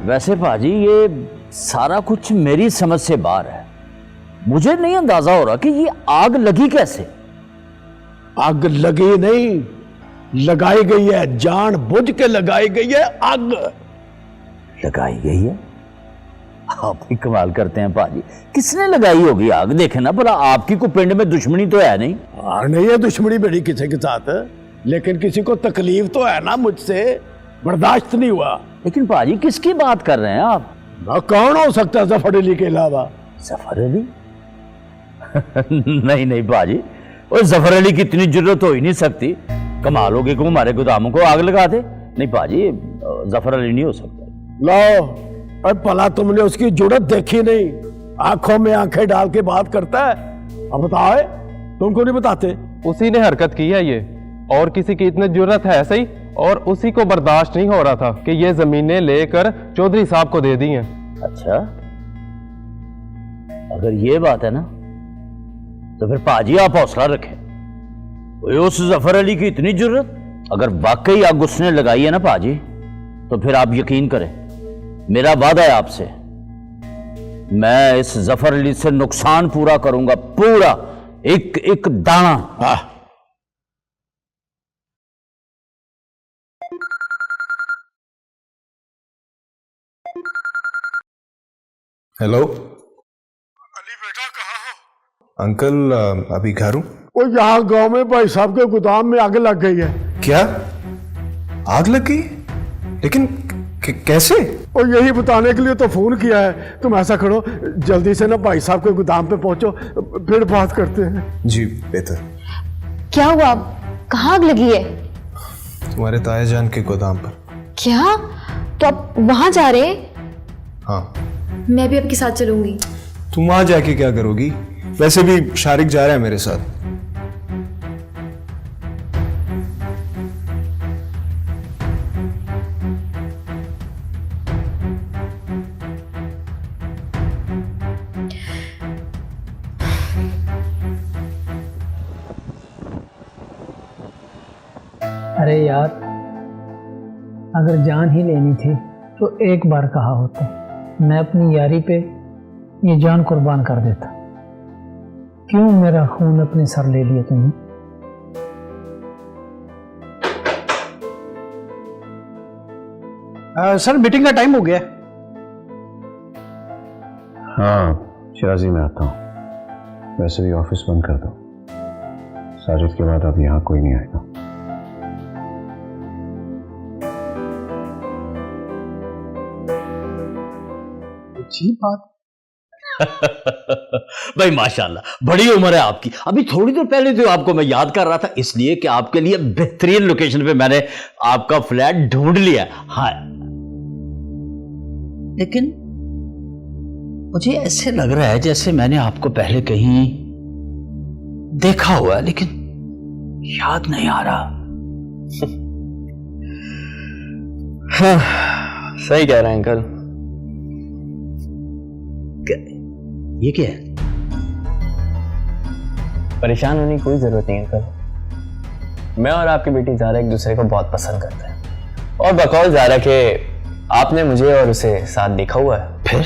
वैसे भाजी ये सारा कुछ मेरी समझ से बाहर है। मुझे नहीं अंदाजा हो रहा कि ये आग लगी कैसे। आग लगी नहीं, लगाई गई है, जानबूझ के लगाई गई है आग। लगाई गई है? आप ही कमाल करते हैं भाजी, किसने लगाई होगी आग? देखे ना भला, आपकी को पिंड में दुश्मनी तो है नहीं। हाँ, नहीं है दुश्मनी मेरी किसी के साथ, लेकिन किसी को तकलीफ तो है ना, मुझसे बर्दाश्त नहीं हुआ। लेकिन भाजी किसकी बात कर रहे हैं आप? कौन हो सकता है जफर अली के अलावा? जफर अली? नहीं नहीं भाजी, और जफर अली की इतनी जरूरत हो ही नहीं सकती। कमाल होगी कि हमारे गोदामों को आग लगा दे। नहीं भाजी, जफर अली नहीं हो सकता। लो, अरे भला तुमने उसकी जरूरत देखी नहीं? आंखों में आंखें डाल के बात करता है। अब बताओ, तुमको नहीं बताते? उसी ने हरकत की है ये, और किसी की इतनी जरूरत है सही, और उसी को बर्दाश्त नहीं हो रहा था कि ये जमीनें लेकर चौधरी साहब को दे दी हैं। अच्छा, अगर ये बात है ना, तो फिर पाजी आप हौसला रखें। उस जफर अली की इतनी जरूरत, अगर वाकई आग उसने लगाई है ना पाजी, तो फिर आप यकीन करें, मेरा वादा है आपसे, मैं इस जफर अली से नुकसान पूरा करूंगा, पूरा, एक एक दाना। हेलो अली बेटा, कहाँ हो? अंकल, अभी घर हूं। वो यहाँ गांव में भाई साहब के गोदाम में आग लग गई है। क्या आग लग गई? लेकिन कैसे? और यही बताने के लिए तो फोन किया है। तुम ऐसा करो, जल्दी से ना भाई साहब के गोदाम पे पहुंचो, फिर बात करते हैं। जी बेहतर। क्या हुआ? कहाँ आग लगी है? तुम्हारे ताया जान के गोदाम पर। क्या? तो आप वहां जा रहे हैं? हाँ। मैं भी आपके साथ चलूंगी। तुम वहां जाके क्या करोगी? वैसे भी शारिक जा रहा है मेरे साथ। अरे यार, अगर जान ही लेनी थी तो एक बार कहा होता, मैं अपनी यारी पे ये जान कुर्बान कर देता। क्यों मेरा खून अपने सर ले लिया तुमने? सर, मीटिंग का टाइम हो गया। हाँ शिराजी, में आता हूँ। वैसे भी ऑफिस बंद कर दो, साजिद के बाद अब यहाँ कोई नहीं आएगा। अच्छी बात। भाई माशाल्लाह, बड़ी उम्र है आपकी। अभी थोड़ी देर पहले तो आपको मैं याद कर रहा था, इसलिए कि आपके लिए बेहतरीन लोकेशन पे मैंने आपका फ्लैट ढूंढ लिया। हाँ, लेकिन मुझे ऐसे लग रहा है जैसे मैंने आपको पहले कहीं देखा हुआ है, लेकिन याद नहीं आ रहा। हाँ, सही कह रहे हैं अंकल। ये क्या है? परेशान होने की कोई जरूरत नहीं अंकल। मैं और आपकी बेटी ज़ारा एक दूसरे को बहुत पसंद करते हैं, और बकौल ज़ारा के आपने मुझे और उसे साथ देखा हुआ है। फिर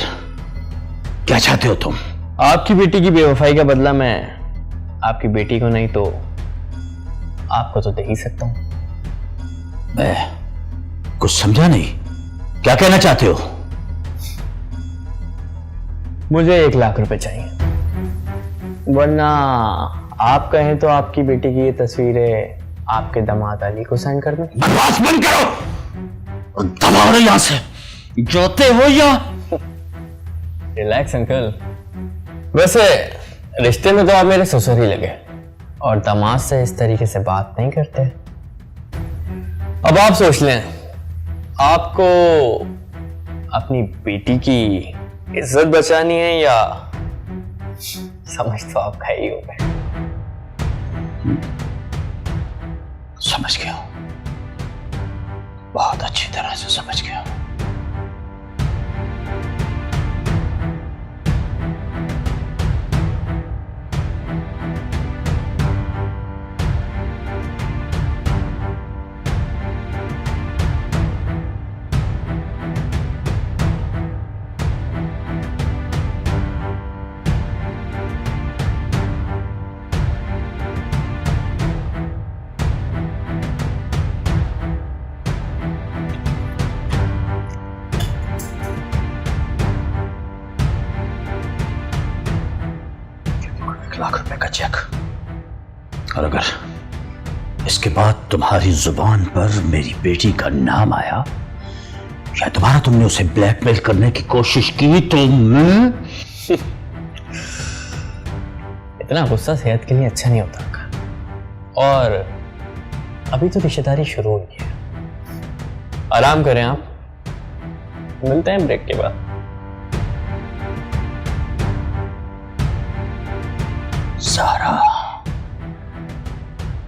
क्या चाहते हो तुम? आपकी बेटी की बेवफाई का बदला मैं आपकी बेटी को नहीं तो आपको तो दे ही सकता हूं। मैं कुछ समझा नहीं, क्या कहना चाहते हो? मुझे 1 लाख रुपए चाहिए, वरना आप कहें तो आपकी बेटी की ये तस्वीरें आपके दामाद अली को साइन कर दूं। बकवास बंद करो और दबाओ रहे यहां से, जोते हो या? Relax uncle. वैसे रिश्ते में तो आप मेरे ससुर ही लगे, और दामाद से इस तरीके से बात नहीं करते। अब आप सोच लें, आपको अपनी बेटी की इज्जत बचानी है या समझ तो आपका ही होगा। समझ गया, बहुत अच्छी तरह से समझ गया। 1,00,000 रुपए का चेक। और अगर इसके बाद तुम्हारी जुबान पर मेरी बेटी का नाम आया या दोबारा तुमने उसे ब्लैकमेल करने की कोशिश की तो मैं इतना गुस्सा सेहत के लिए अच्छा नहीं होता अंकल। और अभी तो रिश्तेदारी शुरू हुई है, आराम करें आप, मिलते हैं ब्रेक के बाद। सारा,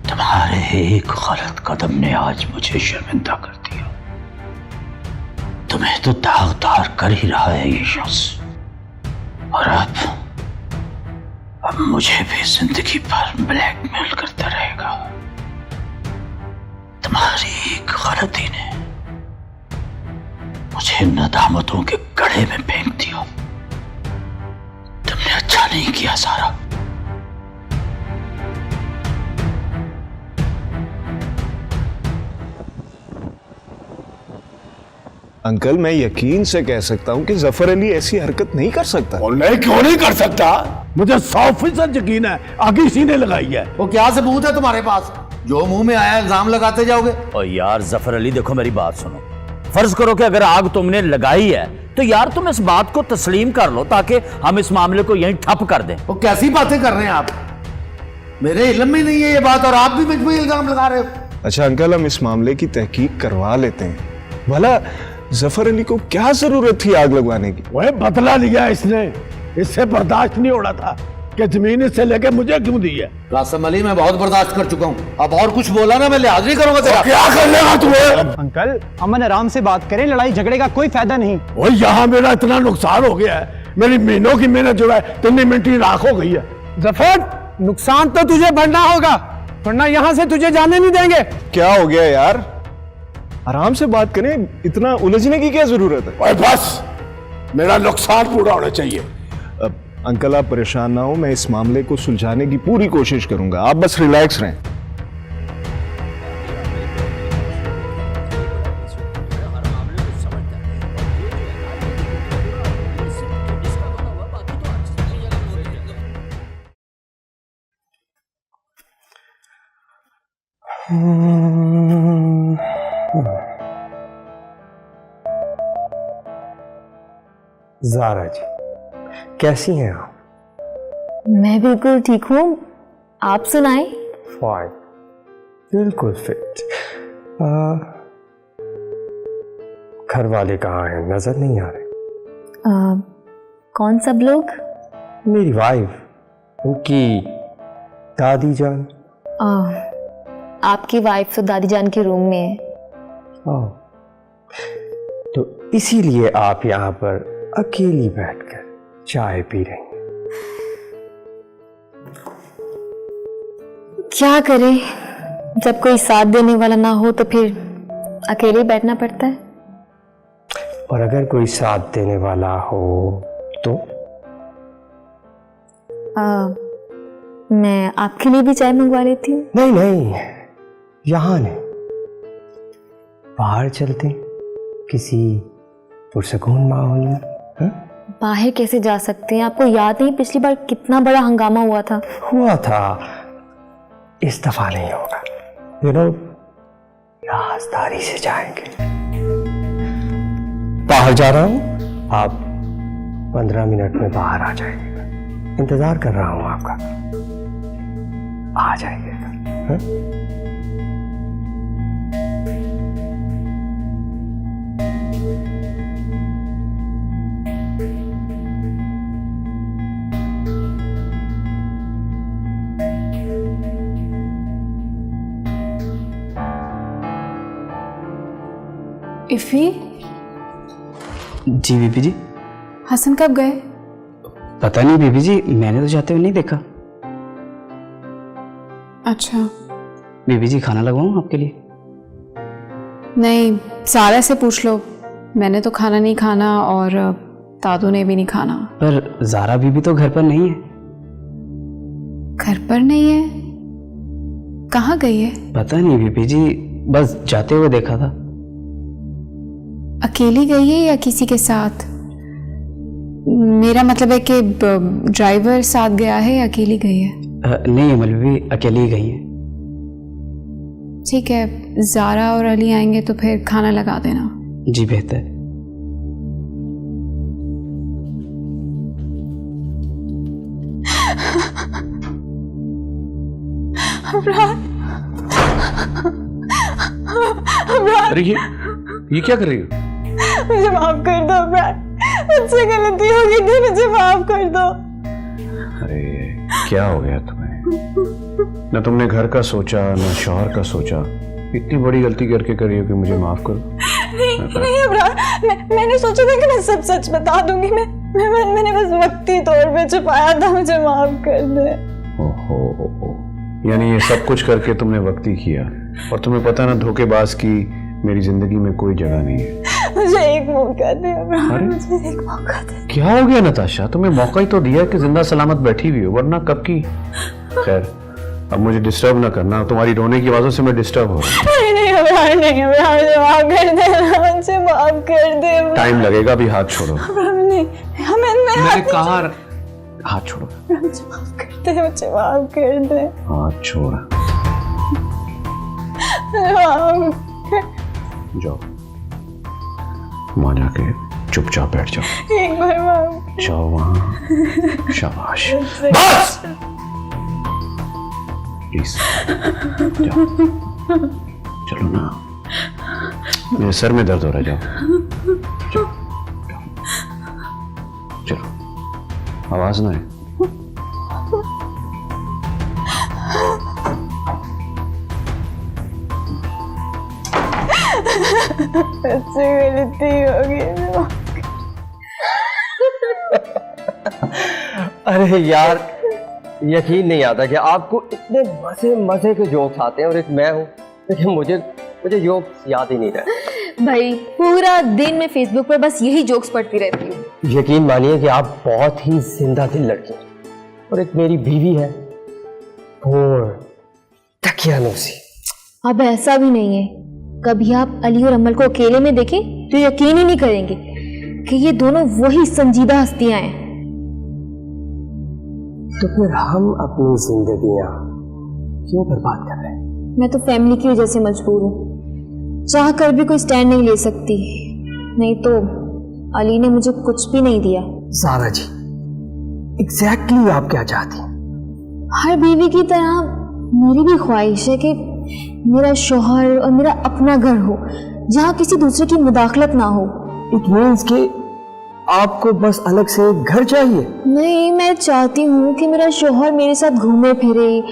तुम्हारे एक गलत कदम ने आज मुझे शर्मिंदा कर दिया। तुम्हें तो दागदार कर ही रहा है ये शख्स, और अब मुझे भी जिंदगी भर ब्लैकमेल करता रहेगा। तुम्हारी एक गलती ने मुझे नदामतों के गड्ढे में फेंक दिया। तुमने अच्छा नहीं किया सारा। अंकल, मैं यकीन से कह सकता हूं कि जफर अली ऐसी हरकत नहीं कर सकता। और नहीं, क्यों नहीं कर सकता? मुझे 100% यकीन है आगे इसी ने लगाई है। वो क्या सबूत है तुम्हारे पास? जो मुंह में आया इल्जाम लगाते जाओगे। और यार जफर अली, देखो मेरी बात सुनो। फर्ज करो कि अगर आग तुमने लगाई है तो यार तुम इस बात को तस्लीम कर लो ताकि हम इस मामले को यहीं ठप कर दें। वो कैसी बातें कर रहे हैं आप? मेरे इल्म में नहीं है ये बात और आप भी मुझ पे इल्जाम लगा रहे हो। अच्छा अंकल, हम इस मामले की तहकीक करवा लेते हैं। भला जफर अली को क्या जरूरत थी आग लगवाने की? वह बदला लिया इसने, इससे बर्दाश्त नहीं हो रहा था कि जमीन इससे लेके मुझे क्यों दी है। कासिम अली, मैं बहुत बर्दाश्त कर चुका हूँ, अब और कुछ बोला ना मैं लिहाज नहीं करूंगा तेरा। क्या कर लेगा तुम्हें? अंकल अमन आराम से बात करें, लड़ाई झगड़े का कोई फायदा नहीं। वो यहाँ मेरा इतना नुकसान हो गया है, मेरी महीनों की मेहनत जो है 3 मिनट ही राख हो गई है। जफर, नुकसान तो तुझे भरना होगा, वरना यहाँ से तुझे जाने नहीं देंगे। क्या हो गया यार? आराम से बात करें, इतना उलझने की क्या जरूरत है? ओए बस, मेरा नुकसान पूरा होना चाहिए। अंकल आप परेशान ना हो, मैं इस मामले को सुलझाने की पूरी कोशिश करूंगा, आप बस रिलैक्स रहें। ज़ारा जी, कैसी हैं आप? मैं बिल्कुल ठीक हूँ, आप सुनाएं। फाइन, बिल्कुल फिट। घर वाले कहाँ हैं? नजर नहीं आ रहे। कौन सब लोग? मेरी वाइफ, उनकी दादी जान। आपकी वाइफ तो दादी जान के रूम में है। तो इसीलिए आप यहाँ पर अकेली बैठकर चाय पी रही हैं। क्या करें, जब कोई साथ देने वाला ना हो तो फिर अकेले बैठना पड़ता है। और अगर कोई साथ देने वाला हो तो? मैं आपके लिए भी चाय मंगवा लेती हूँ। नहीं नहीं, यहाँ नहीं, बाहर चलते किसी पुरसकून माहौल में। बाहर कैसे जा सकते हैं? आपको याद नहीं पिछली बार कितना बड़ा हंगामा हुआ था? हुआ था, इस दफा नहीं होगा। यू नो, राजदारी से जाएंगे। बाहर जा रहा हूँ, आप 15 मिनट में बाहर आ जाएंगे। इंतजार कर रहा हूँ आपका, आ जाइएगा। इफ़ी? जी बीबी जी। हसन कब गए? पता नहीं बीबी जी, मैंने तो जाते हुए नहीं देखा। अच्छा। बीबी जी खाना लगवाऊं आपके लिए? नहीं, सारा से पूछ लो, मैंने तो खाना नहीं खाना और दादू ने भी नहीं खाना। पर ज़ारा बीबी तो घर पर नहीं है। घर पर नहीं है? कहाँ गई है? पता नहीं बीबी जी, बस जाते हुए देखा था। अकेली गई है या किसी के साथ? मेरा मतलब है कि ड्राइवर साथ गया है या अकेली गई है? नहीं अमल बीबी, अकेली ही गई है। ठीक है, ज़ारा और अली आएंगे तो फिर खाना लगा देना। जी बेहतर। अरे ये क्या कर रही हो? मुझे माफ कर दो अमरान, मुझसे गलती हो गई थी, मुझे माफ कर दो। अरे क्या हो गया तुम्हें? ना तुमने घर का सोचा ना शौहर का सोचा, इतनी बड़ी गलती करके करी हो कि मुझे माफ कर दो। नहीं अमरान, मैंने सोचा था कि मैं सब सच बता दूंगी। मैंने बस वक्ती तौर पे छुपाया था, मुझे माफ कर दे। ओहो, यानी ये सब कुछ करके तुमने वक्ती किया, और तुम्हें पता ना धोखेबाज की मेरी जिंदगी में कोई जगह नहीं है। मुझे एक मौका दे अमरान, मुझे एक मौका दे। क्या हो गया नताशा? तुम्हें मौका ही तो दिया कि जिंदा सलामत बैठी हुई हो, वरना कब की। खैर अब मुझे डिस्टर्ब ना करना, तुम्हारी रोने की आवाज़ों से मैं डिस्टर्ब हो रहा हूँ। नहीं अमरान, नहीं अमरान, मुझे माफ कर दे, मुझे माफ कर दे। टाइम लगेगा, अभी हाथ छोड़ो। नहीं, मैंने कहा हाथ छोड़ो। मुझे माफ कर दे, मुझे माफ कर दे। हाथ छोड़, जाओ वहां जाके चुपचाप बैठ जाओ। एक बार माफ जाओ वहां, शाबाश। बस प्लीज जाओ, चलो ना, मेरे सर में दर्द हो रहा है। जाओ चलो, आवाज ना आए। मुझसे गलती हो गई। अरे यार, यकीन नहीं आता कि आपको इतने मजे मजे के जोक्स आते हैं और एक मैं हूँ, लेकिन मुझे जोक्स याद ही नहीं रहे। भाई पूरा दिन मैं फेसबुक पर बस यही जोक्स पढ़ती रहती हूँ। यकीन मानिए कि आप बहुत ही जिंदा दिल लड़की हैं, और एक मेरी बीवी है और दकियानूसी। अब ऐसा भी नहीं है, कभी आप अली और अमल को अकेले में देखें तो यकीन ही नहीं करेंगे कि ये दोनों वही संजीदा हस्तियां हैं। तो फिर हम अपनी जिंदगियां क्यों बर्बाद कर रहे हैं? मैं तो फैमिली की वजह से मजबूर हूँ, चाह कर भी कोई स्टैंड नहीं ले सकती, नहीं तो अली ने मुझे कुछ भी नहीं दिया। ज़ारा जी, एग्जैक्टली आप क्या चाहती हैं? हर बीवी की तरह मेरी भी ख्वाहिश है कि मेरा शौहर और मेरा अपना घर हो, जहाँ किसी दूसरे की मुदाखलत ना हो। इट मीन्स कि आपको बस अलग से घर चाहिए? नहीं, मैं चाहती हूँ कि मेरा शौहर मेरे साथ घूमे फिरे,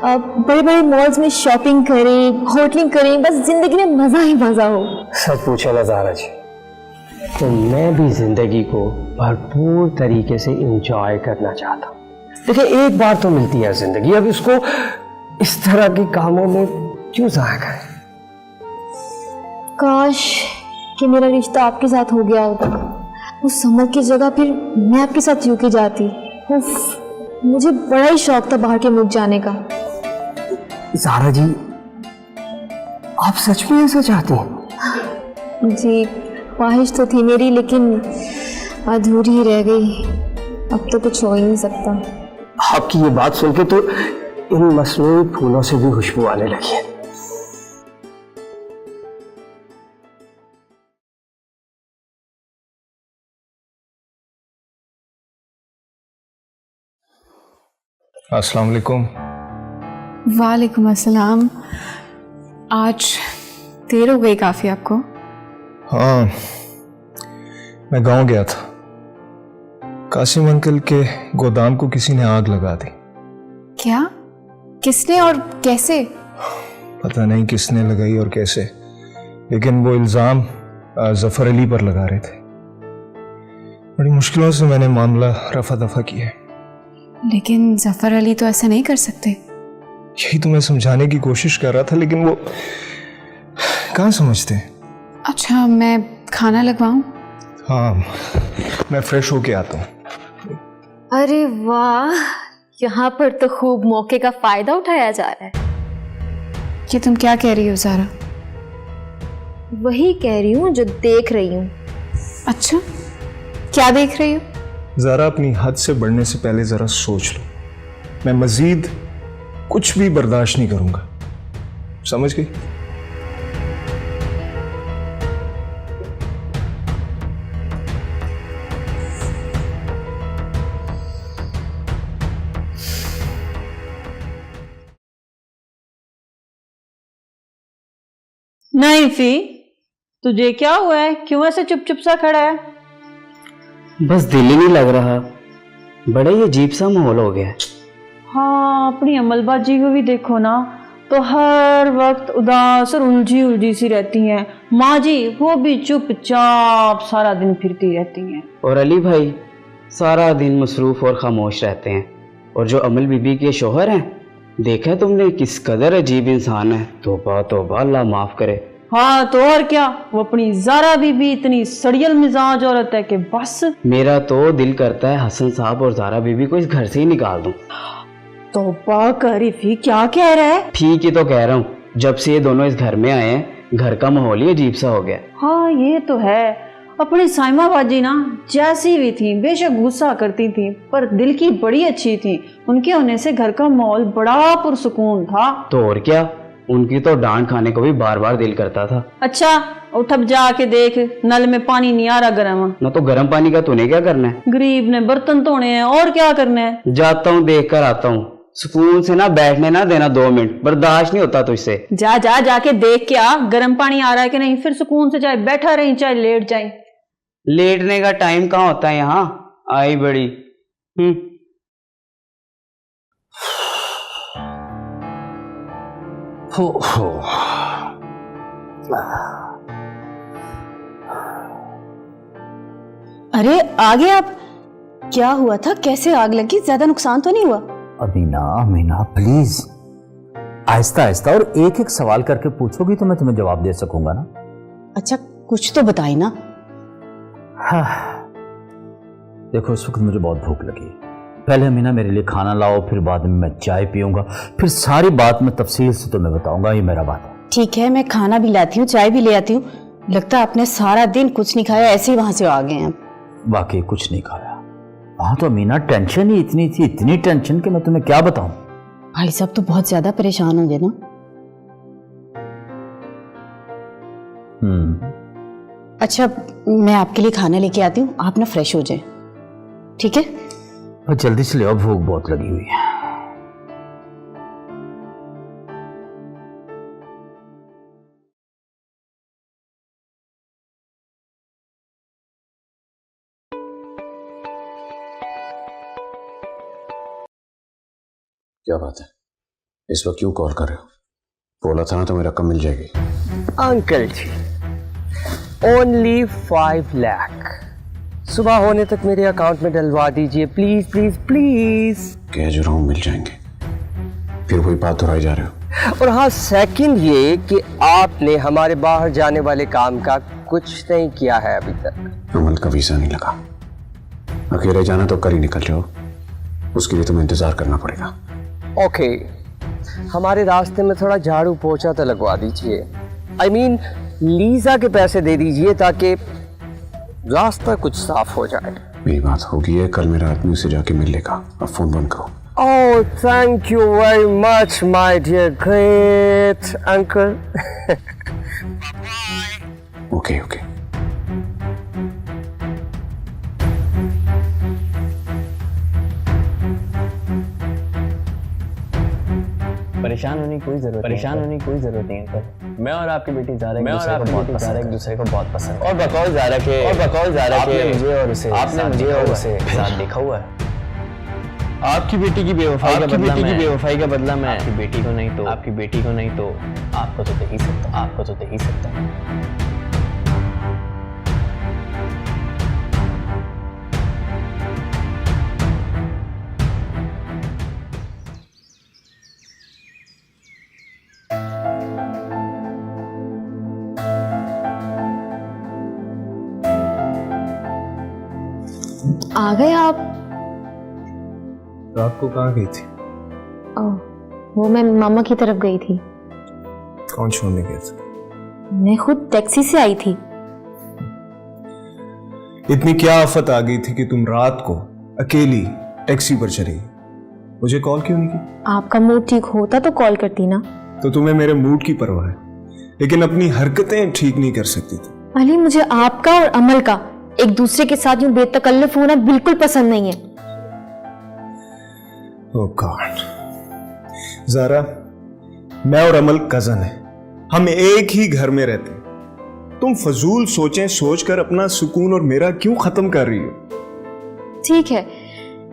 बड़े बड़े मॉल्स में शॉपिंग करे, होटलिंग करे, बस जिंदगी में मजा ही मजा हो। सच पूछे ना ज़ारा जी, तो मैं भी जिंदगी को भरपूर तरीके से एंजॉय करना चाहता हूँ। देखिए, एक बार तो मिलती है जिंदगी, अब इसको इस तरह के कामों में क्यों ज़ाया करें? काश कि मेरा रिश्ता आपके साथ हो गया होता, उस समर की जगह फिर मैं आपके साथ यूके जाती। उफ, मुझे बड़ा ही शौक था बाहर के मुल्क जाने का। ज़ारा जी, आप सच में ऐसा चाहती हैं? जी, ख्वाहिश तो थी मेरी, लेकिन अधूरी ही रह गई। अब तो कुछ हो ही नहीं सकता। आपकी ये बात सुन के तो इन मसनूई फूलों से भी खुशबू आने लगी है। अस्सलाम वालेकुम। वालेकुम अस्सलाम। आज देर हो गई काफ़ी आपको। हाँ, मैं गांव गया था। कासिम अंकल के गोदाम को किसी ने आग लगा दी। क्या? किसने और कैसे? पता नहीं किसने लगाई और कैसे, लेकिन वो इल्ज़ाम जफर अली पर लगा रहे थे। बड़ी मुश्किलों से मैंने मामला रफा दफा किया। लेकिन जफर अली तो ऐसा नहीं कर सकते। यही तो मैं समझाने की कोशिश कर रहा था, लेकिन वो कहाँ समझते हैं। अच्छा, मैं खाना लगवाऊं? हाँ, मैं फ्रेश होके आता हूँ। अरे वाह, यहाँ पर तो खूब मौके का फायदा उठाया जा रहा है। ये तुम क्या कह रही हो ज़ारा? वही कह रही हूँ जो देख रही हूँ। अच्छा, क्या देख रही हो? ज़रा अपनी हद से बढ़ने से पहले ज़रा सोच लो। मैं मज़ीद कुछ भी बर्दाश्त नहीं करूंगा, समझ गई? नहीं फी, तुझे क्या हुआ है? क्यों ऐसे चुप चुप सा खड़ा है? बस दिल ही नहीं लग रहा, बड़ा ही अजीब सा माहौल हो गया है। हाँ, अपनी अमलबाजी को भी देखो ना, तो हर वक्त उदास और उलझी उलझी सी रहती हैं। माँ जी वो भी चुपचाप सारा दिन फिरती रहती हैं। और अली भाई सारा दिन मसरूफ और खामोश रहते हैं। और जो अमल बीबी के शोहर हैं, देखा तुमने किस कदर अजीब इंसान है। तौबा तौबा, अल्लाह माफ करे। हाँ तो और क्या, वो अपनी ज़ारा बीबी इतनी सड़ियल मिजाज औरत है कि बस। मेरा तो दिल करता है हसन साहब और ज़ारा बीबी को इस घर से ही निकाल दूं। तौबा कर फी, क्या कह रहा है? ठीक ही तो कह रहा हूँ, जब से ये दोनों इस घर में आए हैं घर का माहौल ही अजीब सा हो गया। हाँ ये तो है। अपनी साइमा बाजी ना जैसी भी थी, बेशक गुस्सा करती थी पर दिल की बड़ी अच्छी थी। उनके होने से घर का माहौल बड़ा पुरसुकून था। तो और क्या, उनकी तो डांट खाने को भी बार बार दिल करता था। अच्छा उठ अब जाके देख, नल में पानी नहीं आ रहा गर्म। ना तो गर्म पानी का तूने क्या करना है? गरीब ने बर्तन धोने हैं, और क्या करना है? जाता हूँ, देख कर आता हूँ। सुकून से ना बैठने ना देना 2 मिनट, बर्दाश्त नहीं होता तुझसे। जा जा जाके देख के आ, गर्म पानी आ रहा है कि नहीं, फिर सुकून से चाहे बैठा रही चाहे लेट जाए। लेटने का टाइम कहाँ होता है यहाँ, आई बड़ी। अरे आ गए आप? क्या हुआ था, कैसे आग लगी? ज्यादा नुकसान तो नहीं हुआ? अमीना अमीना प्लीज, आहिस्ता आहिस्ता और एक एक सवाल करके पूछोगी तो मैं तुम्हें जवाब दे सकूंगा ना। अच्छा कुछ तो बताई ना। हाँ। देखो इस वक्त मुझे बहुत भूख लगी है। पहले अमीना मेरे लिए खाना लाओ, फिर बाद में मैं चाय पीऊंगा, फिर सारी बात मैं तफसील से तुम्हें बताऊंगा। ये मेरा बात है। ठीक है, मैं खाना भी लाती हूँ, चाय भी ले आती हूँ। लगता है आपने सारा दिन कुछ नहीं खाया, ऐसे ही वहां से आ गए हैं। वाकई कुछ नहीं खाया। हाँ तो अमीना टेंशन ही इतनी थी, इतनी टेंशन कि मैं तुम्हें क्या बताऊं। भाई साहब तो बहुत ज्यादा परेशान हो गए ना। अच्छा मैं आपके लिए खाना लेके आती हूँ, आप ना फ्रेश हो जाए, ठीक है? और जल्दी से ले आओ, भूख बहुत लगी हुई है। क्या बात है, इस वक्त क्यों कॉल कर रहे हो? बोला था ना तुम्हें रकम मिल जाएगी। अंकल जी ओनली 5 लाख सुबह होने तक मेरे अकाउंट में डलवा दीजिए, प्लीज प्लीज प्लीज। कह जो रहा हूं मिल जाएंगे, फिर वही बात दोहराई जा रहे हो। और हाँ सेकंड ये कि आपने हमारे बाहर जाने वाले काम का कुछ नहीं किया है अभी तक। अमल का वीजा नहीं लगा, अकेले जाना तो कर ही निकल जाओ, उसके लिए तुम्हें इंतजार करना पड़ेगा। ओके हमारे रास्ते में थोड़ा झाड़ू पोछा तो लगवा दीजिए। आई मीन लीजा के पैसे दे दीजिए ताकि रास्ता कुछ साफ हो जाए। मेरी बात होगी है, कल मेरा आदमी उसे जाके मिल लेगा। अब फोन बंद करो। Oh thank you very much my dear great uncle. Okay okay. परेशान होने की कोई जरूरत नहीं अंकल। मैं और आपकी बेटी ज़ारा एक दूसरे को बहुत पसंद। और बकौल ज़ारा के आपने मुझे और उसे साथ देखा हुआ है। आपकी बेटी की बेवफाई का बदला मैं आपकी बेटी को नहीं तो आपको तो दे ही सकता हूँ। आ गए आप? रात को कहाँ गई थी? वो मैं मामा की तरफ गई थी। कौन छोड़ने गया था? मैं खुद टैक्सी से आई थी। इतनी क्या आफत आ गई थी कि तुम रात को अकेली टैक्सी पर चली गई। मुझे कॉल क्यों नहीं की? आपका मूड ठीक होता तो कॉल करती ना। तो तुम्हें मेरे मूड की परवाह है, लेकिन अपनी हरकतें ठीक नहीं कर सकती तुम। अली, मुझे आपका और अमल का एक दूसरे के साथ यूं बेतकल्लुफ होना बिल्कुल पसंद नहीं है। ओह गॉड ज़ारा, मैं और अमल कजन है, हम एक ही घर में रहते हैं। तुम फजूल सोचें सोचकर अपना सुकून और मेरा क्यों खत्म कर रही हो? ठीक है,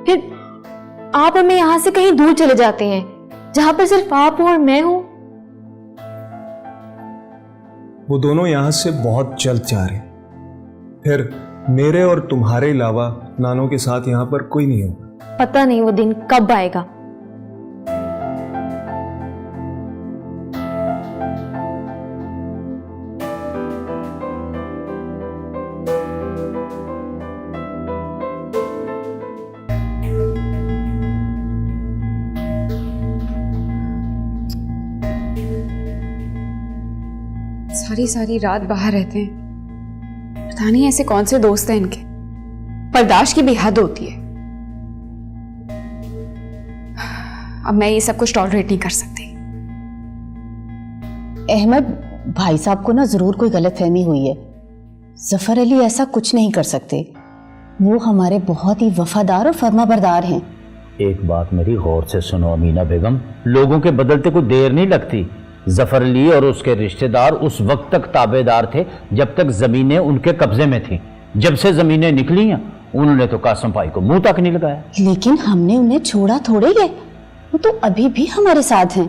फिर आप और मैं यहाँ से कहीं दूर चले जाते हैं जहां पर सिर्फ आप हो और मैं हूं। वो दोनों यहां से बहुत जल्द जा रहे हैं, फिर मेरे और तुम्हारे अलावा नानों के साथ यहां पर कोई नहीं होगा। पता नहीं वो दिन कब आएगा। सारी सारी रात बाहर रहते हैं, पता नहीं ऐसे कौन से दोस्त हैं इनके। बर्दाश्त की भी हद होती है। अब मैं ये सब कुछ टॉलरेट नहीं कर सकती। अहमद भाई साहब को ना जरूर कोई गलतफहमी हुई है। जफर अली ऐसा कुछ नहीं कर सकते, वो हमारे बहुत ही वफादार और फर्माबरदार हैं। एक बात मेरी गौर से सुनो अमीना बेगम, लोगों के बदलते कोई देर नहीं लगती। जफर अली और उसके रिश्तेदार उस वक्त तक ताबेदार थे जब तक जमीनें उनके कब्जे में थीं। जब से जमीनें निकली हैं उन्होंने तो कासम भाई को मुंह तक नहीं लगाया। लेकिन हमने उन्हें छोड़ा थोड़े है, वो तो अभी भी हमारे साथ हैं।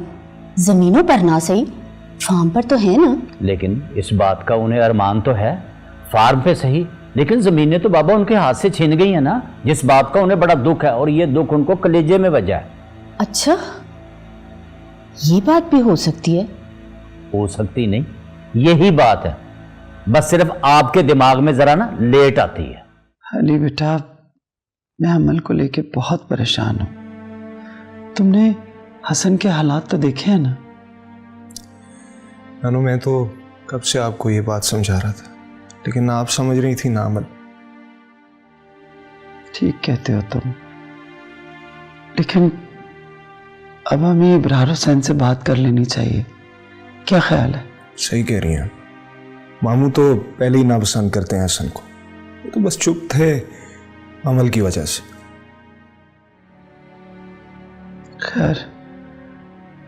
जमीनों पर ना सही, फार्म पर तो है ना। लेकिन इस बात का उन्हें अरमान तो है, फार्म पे सही, लेकिन जमीनें तो बाबा उनके हाथ से छीन गई है ना, जिस बात का उन्हें बड़ा दुख है, और ये दुख उनको कलेजे में बजा है। अच्छा, ये बात भी हो सकती है? हो सकती नहीं, यही बात है, बस सिर्फ आपके दिमाग में जरा ना लेट आती है। अली बेटा, मैं अमल को लेके बहुत परेशान हूं। तुमने हसन के हालात तो देखे हैं ना? नानू, मैं तो कब से आपको ये बात समझा रहा था, लेकिन आप समझ रही थी ना अमल। ठीक कहते हो तुम, लेकिन अब हमें इब्रार हुसैन से बात कर लेनी चाहिए। क्या ख्याल है? सही कह रही हैं, मामू तो पहले ही नापसंद करते हैं हसन को, वो तो बस चुप थे अमल की वजह से। खैर,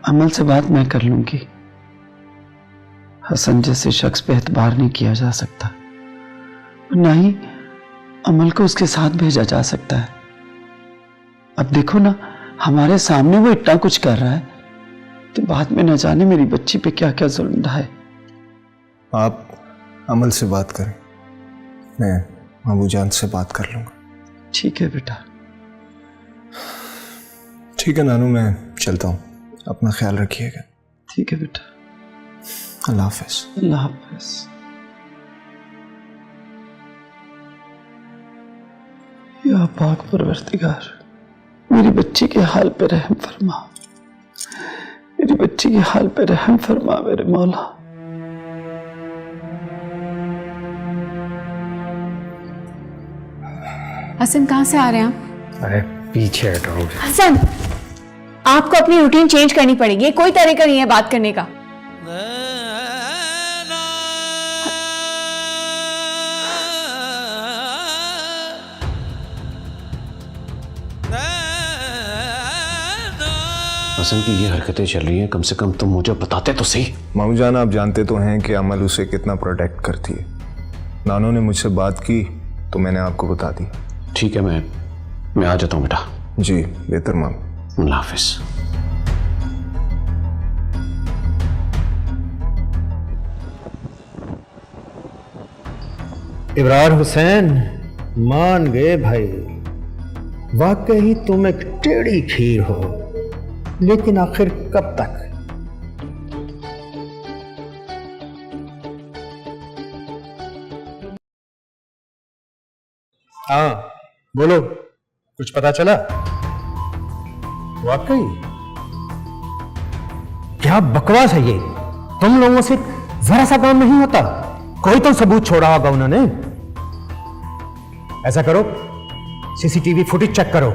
अमल से बात मैं कर लूंगी। हसन जैसे शख्स पे एतबार नहीं किया जा सकता, ना ही अमल को उसके साथ भेजा जा सकता है। अब देखो ना, हमारे सामने वो इतना कुछ कर रहा है, तो बाद में न जाने मेरी बच्ची पे क्या क्या जुल्म ढाए। आप अमल से बात करें, मैं मामू जान से बात कर लूंगा। ठीक है बेटा। ठीक है नानू, मैं चलता हूँ, अपना ख्याल रखिएगा। ठीक है बेटा, अल्लाह हाफिज। अल्लाह हाफिज। या पाक परवरदिगार, मेरी बच्ची के हाल पे रहम फरमा, मेरी बच्ची के हाल पे रहम फरमा मेरे मौला। हसन, कहाँ से आ रहे हैं आप? अरे पीछे हटो। हसन, आपको अपनी रूटीन चेंज करनी पड़ेगी, कोई तरीका नहीं है बात करने का। हसन की ये हरकतें चल रही हैं, कम से कम तुम मुझे बताते तो सही। मामू जान, आप जानते तो हैं कि अमल उसे कितना प्रोटेक्ट करती है। नानू ने मुझसे बात की तो मैंने आपको बता दी। ठीक है, मैं आ जाता हूँ बेटा। जी बेहतर मामू। अल्लाह हाफिज। इब्रार हुसैन, मान गए भाई, वाकई तुम एक टेढ़ी खीर हो, लेकिन आखिर कब तक? हाँ बोलो, कुछ पता चला? वाकई क्या बकवास है ये, तुम लोगों से जरा सा काम नहीं होता? कोई तो सबूत छोड़ा होगा उन्होंने। ऐसा करो, सीसीटीवी फुटेज चेक करो,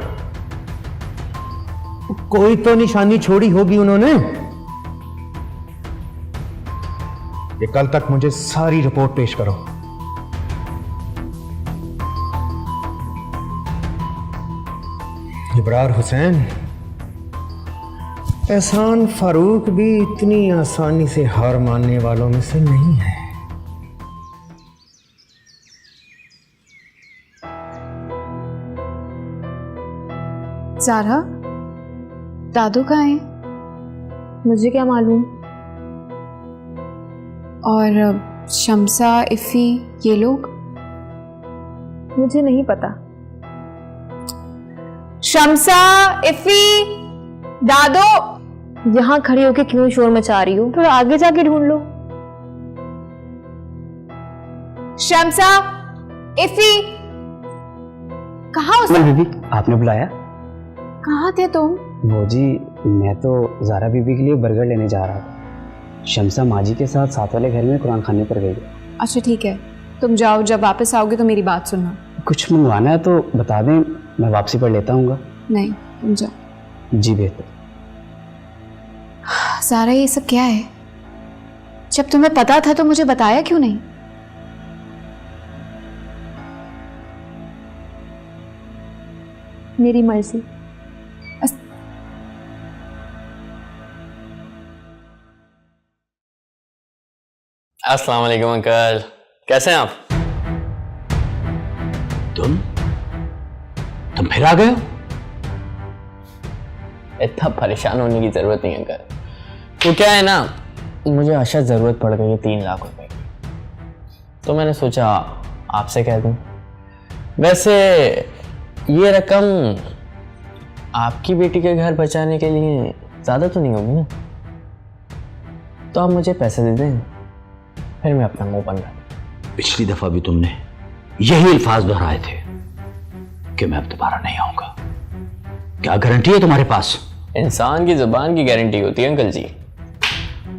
कोई तो निशानी छोड़ी होगी उन्होंने। ये कल तक मुझे सारी रिपोर्ट पेश करो। इब्रार हुसैन, एहसान फारूक भी इतनी आसानी से हार मानने वालों में से नहीं है। ज़ारा, दादू कहाँ हैं? मुझे क्या मालूम। और शम्सा, इफ़ी, ये लोग? मुझे नहीं पता। शम्सा, इफ़ी, दादू। यहाँ खड़ी होके क्यों शोर मचा रही हो? थोड़ा आगे जाके ढूंढ लो। शम्सा, इफ़ी, कहाँ हो? अमल बीबी, आपने बुलाया? कहाँ थे तुम? वो जी, मैं तो ज़ारा बीबी के लिए बर्गर लेने जा रहा था। शम्सा माजी के साथ साथ वाले घर में कुरान खाने पर गई। अच्छा ठीक है, तुम जाओ, जब वापस आओगे तो मेरी बात सुनना। कुछ मंगवाना है तो बता दें, मैं वापसी पर लेता हूँ। नहीं, तुम जाओ। जी बेहतर। सारा ये सब क्या है? जब तुम्हें पता था तो मुझे बताया क्यों नहीं? मेरी मर्जी। अस्सलाम वालेकुम अंकल, कैसे हैं आप? तुम फिर आ गए हो? इतना परेशान होने की जरूरत नहीं अंकल। वो क्या है ना, मुझे अच्छा ज़रूरत पड़ गई है 3 लाख रुपए की, तो मैंने सोचा आपसे कह दूं। वैसे ये रकम आपकी बेटी के घर बचाने के लिए ज़्यादा तो नहीं होगी ना? तो आप मुझे पैसे दे दें, फिर मैं अपना मुंह बंद रखूं। पिछली दफा भी तुमने यही अल्फाज दोहराए थे कि मैं अब दोबारा नहीं आऊंगा। क्या गारंटी है तुम्हारे पास? इंसान की जुबान की गारंटी होती है अंकल जी,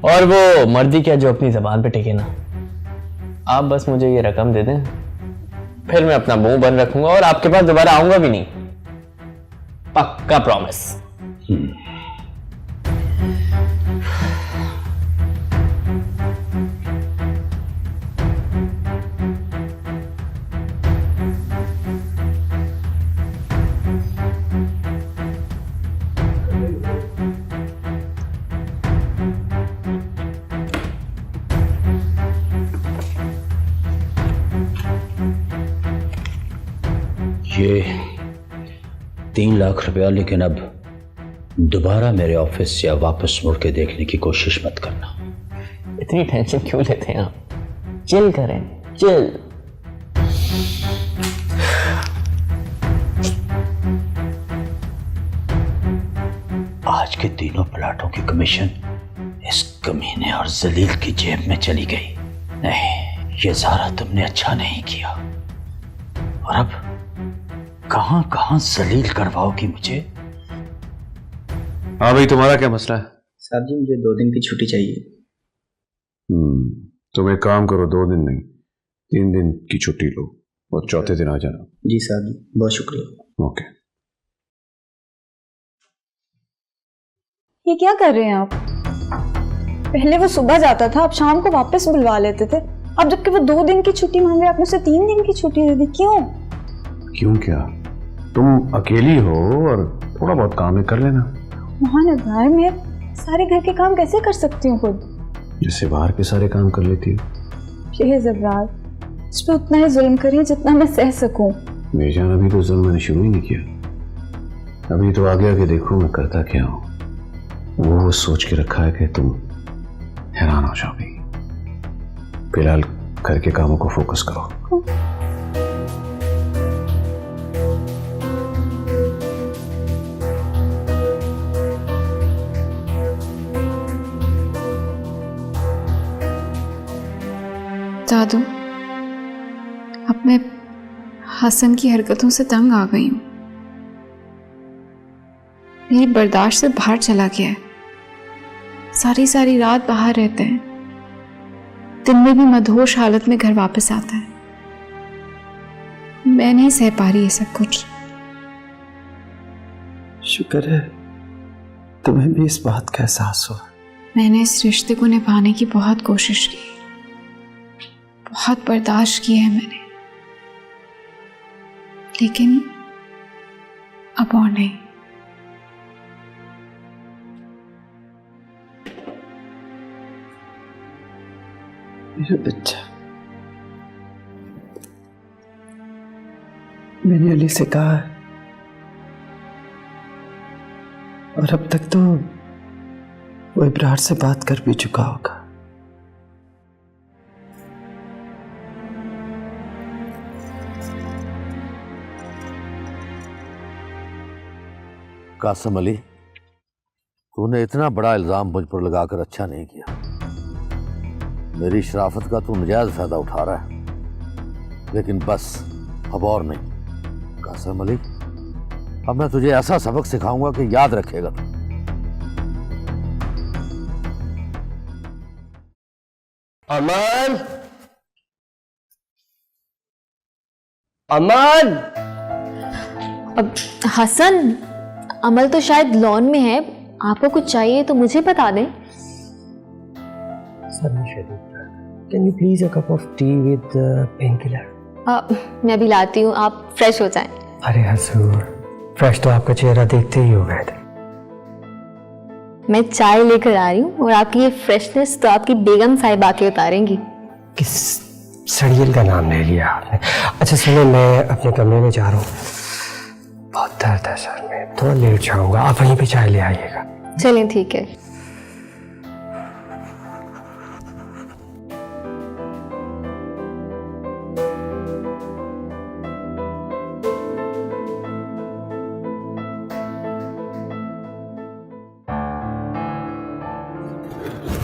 और वो मर्दी क्या जो अपनी जुबान पे टिके ना। आप बस मुझे ये रकम दे दें, फिर मैं अपना मुंह बंद रखूंगा और आपके पास दोबारा आऊंगा भी नहीं, पक्का प्रॉमिस। ये 3 लाख रुपया, लेकिन अब दोबारा मेरे ऑफिस या वापस मुड़ के देखने की कोशिश मत करना। इतनी टेंशन क्यों लेते हैं आप? चिल करें, चिल। आज के तीनों प्लाटों की कमीशन इस कमीने और जलील की जेब में चली गई। नहीं, ये ज़ारा तुमने अच्छा नहीं किया। और अब कहां कहां जलील करवाओगी मुझे? हाँ भाई, तुम्हारा क्या मसला है? साहब जी, मुझे 2 दिन की छुट्टी चाहिए। तुम एक काम करो, 2 दिन नहीं 3 दिन की छुट्टी लो और चौथे दिन आ जाना। जी साहब जी, बहुत शुक्रिया। ओके। ये क्या कर रहे हैं आप? पहले वो सुबह जाता था, अब शाम को वापस बुलवा लेते थे। अब जबकि वो 2 दिन की छुट्टी मांग रहे, आपने उसे 3 दिन की छुट्टी दे दी, क्यों? क्यों क्या? तुम अकेली हो और थोड़ा बहुत काम है, कर लेना। मोहन अजहर, मैं सारे घर के काम कैसे कर सकती हूँ खुद? जैसे बाहर के सारे काम कर लेती हो। शहज़ अब्रार, इस पे उतना ही जुल्म करिए जितना मैं सह सकूं। मेरी जान, अभी तो जुल्म मैंने शुरू ही नहीं किया। अभी तो आगे आगे देखो मैं करता क्या हूँ। वो सोच के रखा है कि तुम हैरान हो जाओगी। फिलहाल घर के कामों को फोकस करो। दादू, अब मैं हसन की हरकतों से तंग आ गई हूँ। मेरी बर्दाश्त से बाहर चला गया है। सारी सारी रात बाहर रहते हैं, दिन में भी मदहोश हालत में घर वापस आता है। मैं नहीं सह पा रही ये सब कुछ। शुक्र है तुम्हें भी इस बात का एहसास हुआ। मैंने इस रिश्ते को निभाने की बहुत कोशिश की, बहुत बर्दाश्त की है मैंने, लेकिन अब और नहीं। मेरा बच्चा, मैंने अली से कहा है और अब तक तो वो इब्रार से बात कर भी चुका होगा। कासिम अली, तूने इतना बड़ा इल्जाम मुझ पर लगाकर अच्छा नहीं किया। मेरी शराफत का तू नजायज फायदा उठा रहा है, लेकिन बस अब और नहीं। कासिम अली, अब मैं तुझे ऐसा सबक सिखाऊंगा कि याद रखेगा तू। अमन, अमन। अब हसन, अमल तो शायद लॉन में है, आपको कुछ चाहिए तो मुझे बता दें। Can you please a cup of T with pain killer? मैं अभी लाती हूँ, आप फ्रेश हो जाएं। अरे हसूर, फ्रेश तो आपका चेहरा देखते ही हो गए थे। मैं चाय लेकर आ रही हूँ और आपकी ये फ्रेशनेस तो आपकी बेगम साहिबा के उतारेंगी। किस सड़ियल का नाम ले लिया आपने? अच्छा सुनो, मैं अपने कमरे में जा रहा हूँ, बहुत दर्द है सर में, थोड़ा लेट जाऊंगा, आप वहीं पे चाय ले आइएगा। चलें, ठीक है।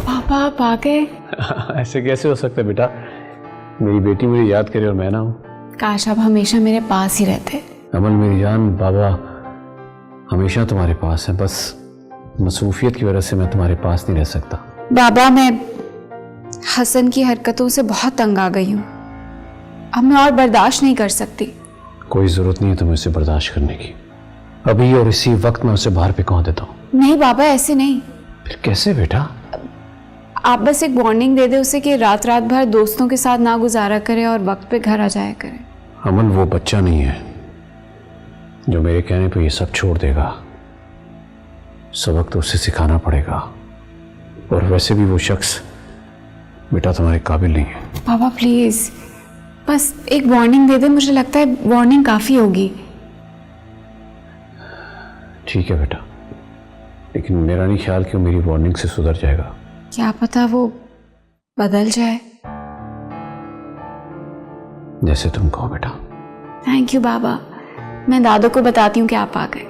पापा आप आ गए? ऐसे कैसे हो सकता है बेटा? मेरी बेटी मुझे याद करे और मैं ना हूं। काश आप हमेशा मेरे पास ही रहते। अमल मेरी जान, बाबा हमेशा तुम्हारे पास है, बस मसरूफियत की वजह से मैं तुम्हारे पास नहीं रह सकता। बाबा, मैं हसन की हरकतों से बहुत तंग आ गई हूँ, अब मैं और बर्दाश्त नहीं कर सकती। कोई जरूरत नहीं है तुम्हें उसे बर्दाश्त करने की। अभी और इसी वक्त मैं उसे बाहर फेंकवा देता हूँ। नहीं बाबा, ऐसे नहीं। फिर कैसे बेटा? आप बस एक वार्निंग दे दे उसे कि रात रात भर दोस्तों के साथ ना गुजारा करे और वक्त पे घर आ जाया करे। अमन वो बच्चा नहीं है जो मेरे कहने पे ये सब छोड़ देगा। सबक तो उसे सिखाना पड़ेगा, और वैसे भी वो शख्स बेटा तुम्हारे काबिल नहीं है। बाबा प्लीज बस एक वार्निंग दे दे, मुझे लगता है वार्निंग काफी होगी। ठीक है बेटा, लेकिन मेरा नहीं ख्याल कि वो मेरी वार्निंग से सुधर जाएगा। क्या पता वो बदल जाए। जैसे तुम कहो बेटा। थैंक यू बाबा, मैं दादू को बताती हूँ कि आप आ गए।